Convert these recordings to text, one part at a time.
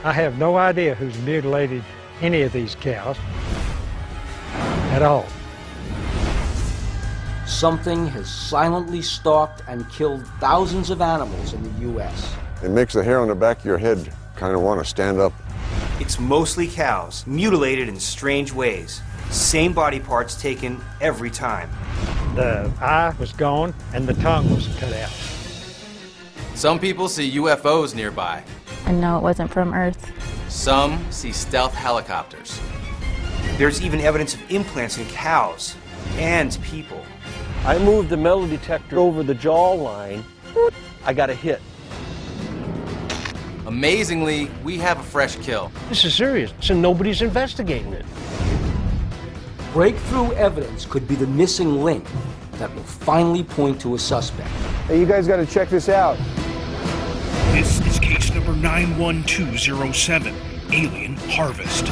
I have no idea who's mutilated any of these cows at all. Something has silently stalked and killed thousands of animals in the U.S. It makes the hair on the back of your head kind of want to stand up. It's mostly cows, mutilated in strange ways. Same body parts taken every time. The eye was gone and the tongue was cut out. Some people see UFOs nearby. And no, it wasn't from Earth. Some see stealth helicopters. There's even evidence of implants in cows and people. I moved the metal detector over the jaw line. I got a hit. Amazingly, we have a fresh kill. This is serious, so nobody's investigating it. Breakthrough evidence could be the missing link that will finally point to a suspect. Hey, you guys got to check this out. This is case number 91207, Alien Harvest.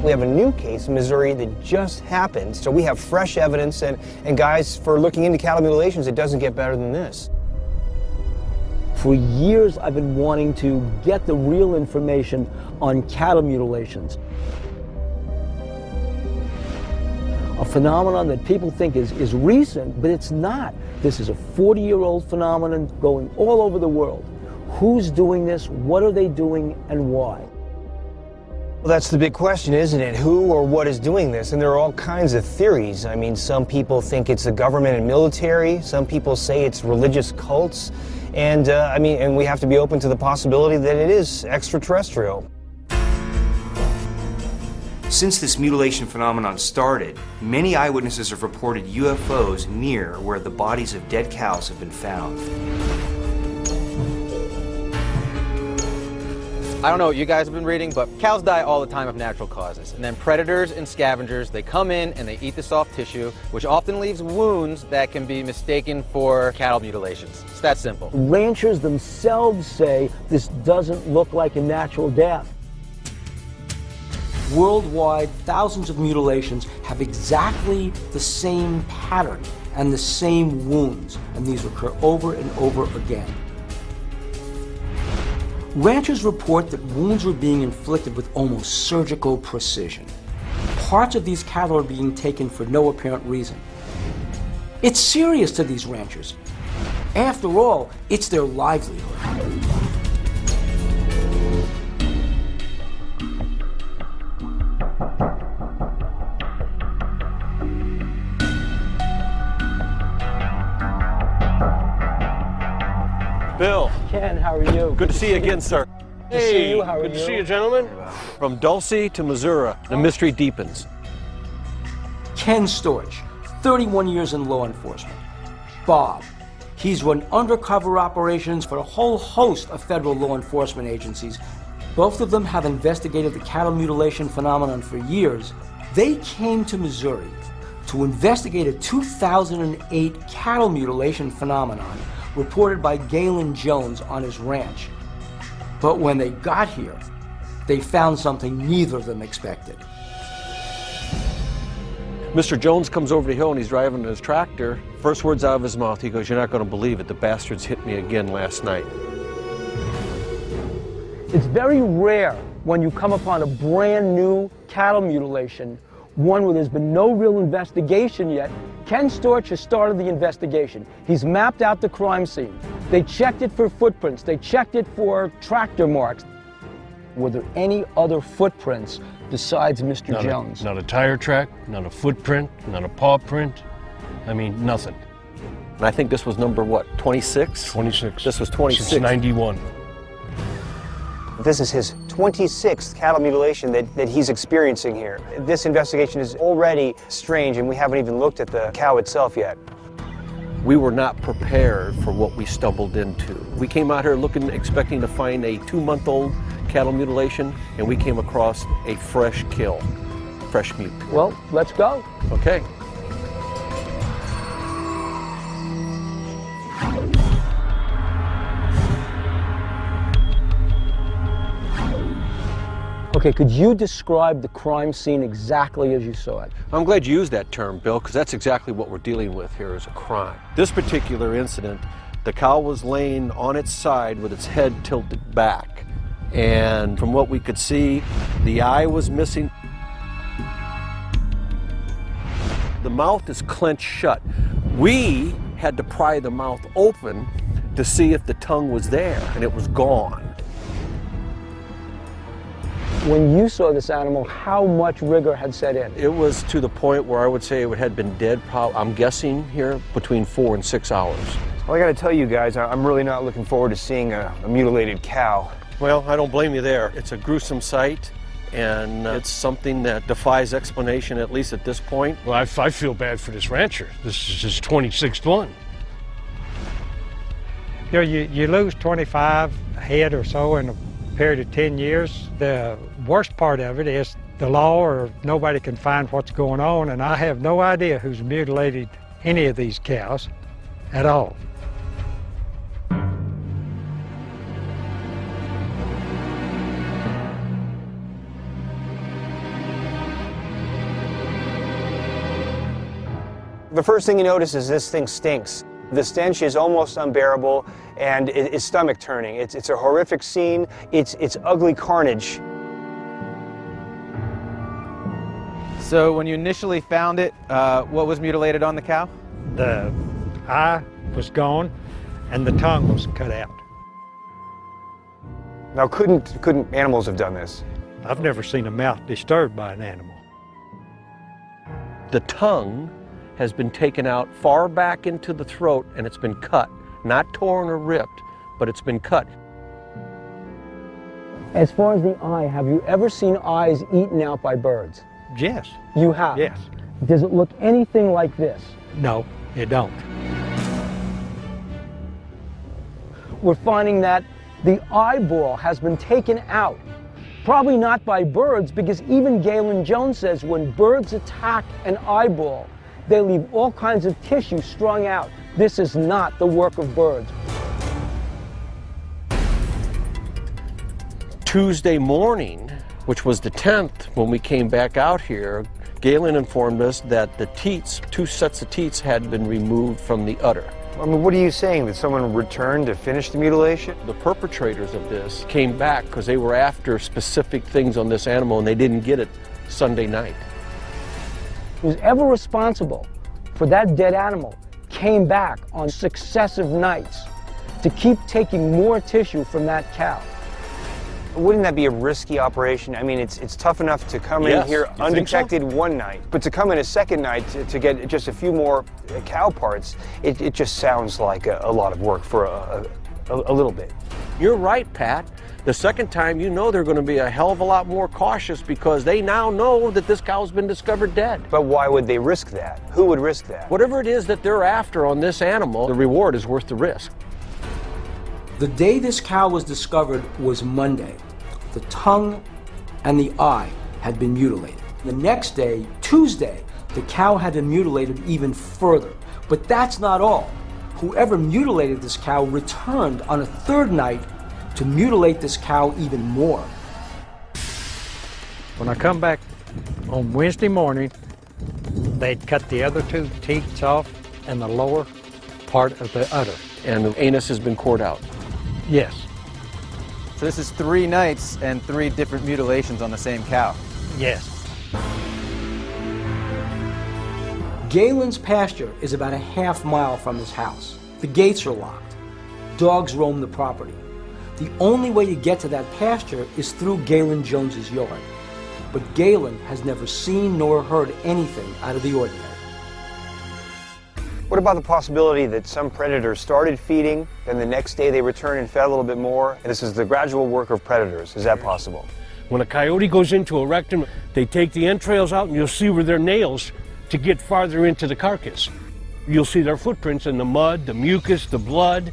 We have a new case in Missouri that just happened, so we have fresh evidence, and guys, for looking into cattle mutilations, it doesn't get better than this. For years, I've been wanting to get the real information on cattle mutilations. A phenomenon that people think is recent, but it's not. This is a 40-year-old phenomenon going all over the world. Who's doing this? What are they doing? And why? Well, that's the big question, isn't it? Who or what is doing this? And there are all kinds of theories. I mean, some people think it's the government and military. Some people say it's religious cults. And, and we have to be open to the possibility that it is extraterrestrial. Since this mutilation phenomenon started, many eyewitnesses have reported UFOs near where the bodies of dead cows have been found. I don't know what you guys have been reading, but cows die all the time of natural causes. And then predators and scavengers, they come in and they eat the soft tissue, which often leaves wounds that can be mistaken for cattle mutilations. It's that simple. Ranchers themselves say this doesn't look like a natural death. Worldwide, thousands of mutilations have exactly the same pattern and the same wounds, and these occur over and over again. Ranchers report that wounds are being inflicted with almost surgical precision. Parts of these cattle are being taken for no apparent reason. It's serious to these ranchers. After all, it's their livelihood. Bill. Ken, how are you? Good to see you again, sir. Good to see you. How are good you? to see you, gentlemen. From Dulce to Missouri, the mystery deepens. Ken Storch, 31 years in law enforcement. Bob, he's run undercover operations for a whole host of federal law enforcement agencies. Both of them have investigated the cattle mutilation phenomenon for years. They came to Missouri to investigate a 2008 cattle mutilation phenomenon reported by Galen Jones on his ranch. But when they got here, they found something neither of them expected. Mr. Jones comes over the hill and he's driving his tractor. First words out of his mouth, he goes, "You're not going to believe it, the bastards hit me again last night." It's very rare when you come upon a brand new cattle mutilation, one where there's been no real investigation yet. Ken Storch has started the investigation. He's mapped out the crime scene. They checked it for footprints. They checked it for tractor marks. Were there any other footprints besides Mr. Jones? Not a tire track, not a footprint, not a paw print. I mean, nothing. And I think this was number, what, 26? 26. This was 26. Since 91. This is his 26th cattle mutilation that he's experiencing here. This investigation is already strange, and we haven't even looked at the cow itself yet. We were not prepared for what we stumbled into. We came out here looking, expecting to find a 2-month-old cattle mutilation, and we came across a fresh kill, fresh meat. Well, let's go. Okay. Okay, could you describe the crime scene exactly as you saw it? I'm glad you used that term, Bill, because that's exactly what we're dealing with here is a crime. This particular incident, the cow was laying on its side with its head tilted back. And from what we could see, the eye was missing. The mouth is clenched shut. We had to pry the mouth open to see if the tongue was there, and it was gone. When you saw this animal, how much rigor had set in? It was to the point where I would say it had been dead, I'm guessing here, between 4 and 6 hours. Well, I gotta tell you guys, I'm really not looking forward to seeing a mutilated cow. Well, I don't blame you there. It's a gruesome sight, and it's something that defies explanation, at least at this point. Well, I feel bad for this rancher. This is his 26th one. You know, you lose 25 head or so in a period of 10 years. The worst part of it is the law or nobody can find what's going on, and I have no idea who's mutilated any of these cows at all. The first thing you notice is this thing stinks. The stench is almost unbearable, and it is stomach-turning. It's a horrific scene. It's ugly carnage. So when you initially found it, what was mutilated on the cow? The eye was gone, and the tongue was cut out. Now, couldn't animals have done this? I've never seen a mouth disturbed by an animal. The tongue has been taken out far back into the throat, and it's been cut. Not torn or ripped, but it's been cut. As far as the eye, have you ever seen eyes eaten out by birds? Yes. You have? Yes. Does it look anything like this? No, it don't. We're finding that the eyeball has been taken out. Probably not by birds, because even Galen Jones says when birds attack an eyeball, they leave all kinds of tissue strung out. This is not the work of birds. Tuesday morning, which was the 10th, when we came back out here, Galen informed us that the teats, 2 sets of teats, had been removed from the udder. I mean, what are you saying? That someone returned to finish the mutilation? The perpetrators of this came back because they were after specific things on this animal, and they didn't get it Sunday night. Who's ever responsible for that dead animal came back on successive nights to keep taking more tissue from that cow. Wouldn't that be a risky operation? I mean, it's tough enough to come in here undetected one night, but to come in a second night to get just a few more cow parts, it just sounds like a lot of work for a little bit. You're right, Pat. The second time, you know they're going to be a hell of a lot more cautious because they now know that this cow's been discovered dead. But why would they risk that? Who would risk that? Whatever it is that they're after on this animal, the reward is worth the risk. The day this cow was discovered was Monday. The tongue and the eye had been mutilated. The next day, Tuesday, the cow had been mutilated even further. But that's not all. Whoever mutilated this cow returned on a third night to mutilate this cow even more. When I come back on Wednesday morning, they'd cut the other 2 teats off and the lower part of the udder. And the anus has been cored out. Yes. So this is 3 nights and 3 different mutilations on the same cow. Yes. Galen's pasture is about a half mile from his house. The gates are locked. Dogs roam the property. The only way to get to that pasture is through Galen Jones's yard. But Galen has never seen nor heard anything out of the ordinary. What about the possibility that some predators started feeding, then the next day they returned and fed a little bit more? And this is the gradual work of predators. Is that possible? When a coyote goes into a rectum, they take the entrails out and you'll see where their nails to get farther into the carcass. You'll see their footprints in the mud, the mucus, the blood.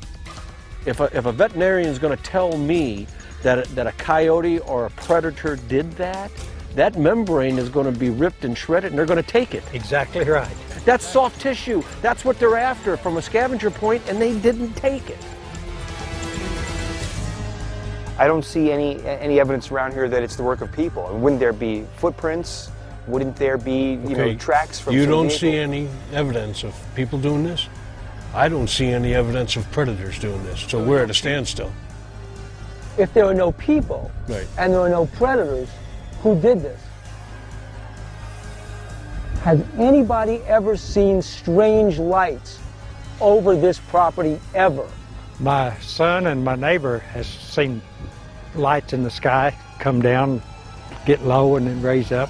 If a veterinarian is going to tell me that a coyote or a predator did that, that membrane is going to be ripped and shredded, and they're going to take it. Exactly right. That's soft tissue. That's what they're after from a scavenger point, and they didn't take it. I don't see any evidence around here that it's the work of people. And wouldn't there be footprints? Wouldn't there be, you know, tracks from You some don't vehicle? see any evidence of people doing this? I don't see any evidence of predators doing this, so we're at a standstill. If there are no people Right. and there are no predators, who did this? Has anybody ever seen strange lights over this property ever? My son and my neighbor has seen lights in the sky come down, get low, and then raise up.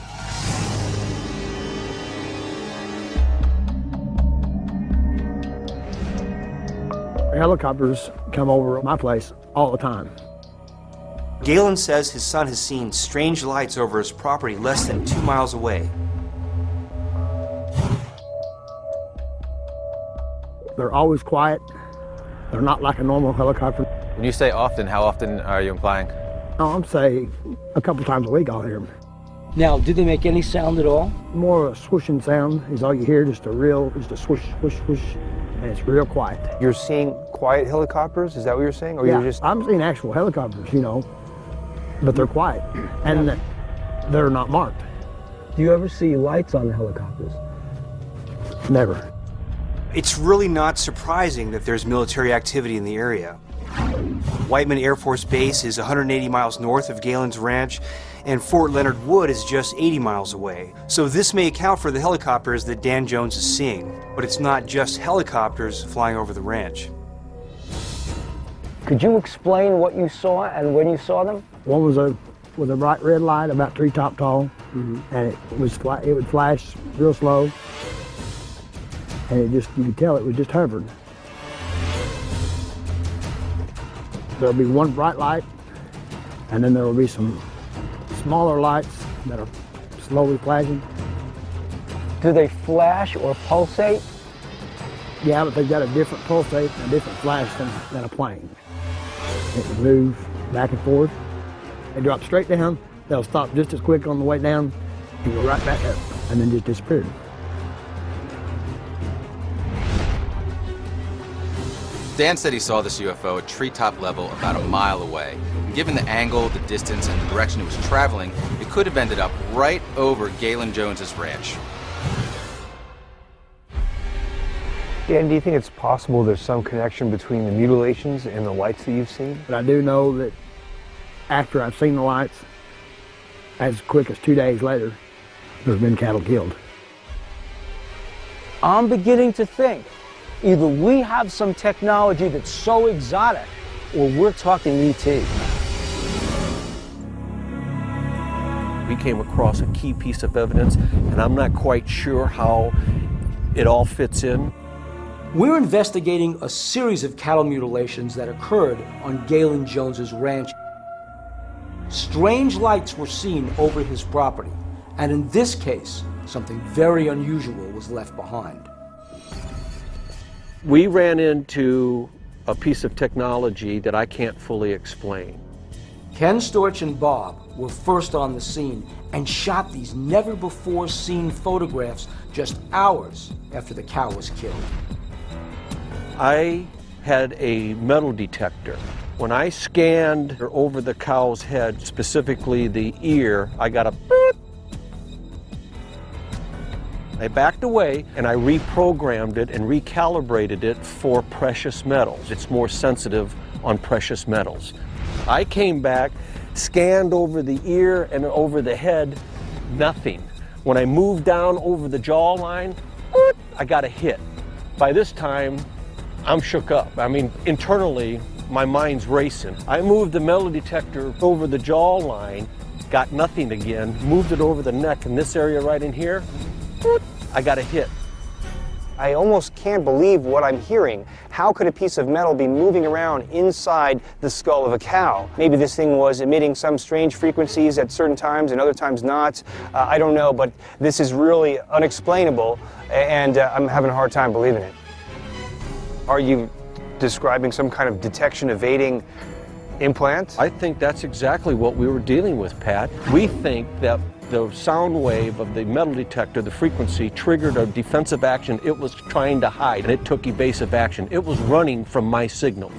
Helicopters come over my place all the time. Galen says his son has seen strange lights over his property less than 2 miles away. They're always quiet. They're not like a normal helicopter. When you say often, how often are you implying? Oh, I'm saying a couple times a week I'll hear them. Now, did they make any sound at all? More a swooshing sound is all you hear, just a swoosh, swoosh, swoosh, and it's real quiet. You're seeing quiet helicopters? Is that what you're saying? Or Yeah, you're just... I'm seeing actual helicopters, you know, but they're quiet, and they're not marked. Do you ever see lights on the helicopters? Never. It's really not surprising that there's military activity in the area. Whiteman Air Force Base is 180 miles north of Galen's ranch, and Fort Leonard Wood is just 80 miles away. So this may account for the helicopters that Dan Jones is seeing, but it's not just helicopters flying over the ranch. Could you explain what you saw and when you saw them? One was with a bright red light, about 3 top tall, and it would flash real slow, and you could tell it was just hovering. There'll be one bright light, and then there will be some smaller lights that are slowly flashing. Do they flash or pulsate? Yeah, but they've got a different pulsate and a different flash than a plane. It will move back and forth. They drop straight down. They'll stop just as quick on the way down and go right back up, and then just disappear. Dan said he saw this UFO at treetop level about a mile away. And given the angle, the distance, and the direction it was traveling, it could have ended up right over Galen Jones's ranch. Dan, do you think it's possible there's some connection between the mutilations and the lights that you've seen? But I do know that after I've seen the lights, as quick as 2 days later, there's been cattle killed. I'm beginning to think either we have some technology that's so exotic or we're talking ET. We came across a key piece of evidence, and I'm not quite sure how it all fits in. We're investigating a series of cattle mutilations that occurred on Galen Jones's ranch. Strange lights were seen over his property, and in this case, something very unusual was left behind. We ran into a piece of technology that I can't fully explain. Ken Storch and Bob were first on the scene and shot these never-before-seen photographs just hours after the cow was killed. I had a metal detector. When I scanned over the cow's head, specifically the ear, I got a beep. I backed away and I reprogrammed it and recalibrated it for precious metals. It's more sensitive on precious metals. I came back, scanned over the ear and over the head, nothing. When I moved down over the jawline, I got a hit. By this time, I'm shook up. I mean, internally, my mind's racing. I moved the metal detector over the jawline, got nothing again, moved it over the neck in this area right in here, I got a hit. I almost can't believe what I'm hearing. How could a piece of metal be moving around inside the skull of a cow? Maybe this thing was emitting some strange frequencies at certain times and other times not. I don't know, but this is really unexplainable, and I'm having a hard time believing it. Are you describing some kind of detection evading implant? I think that's exactly what we were dealing with, Pat. We think that the sound wave of the metal detector, the frequency, triggered a defensive action it was trying to hide, and it took evasive action. It was running from my signal.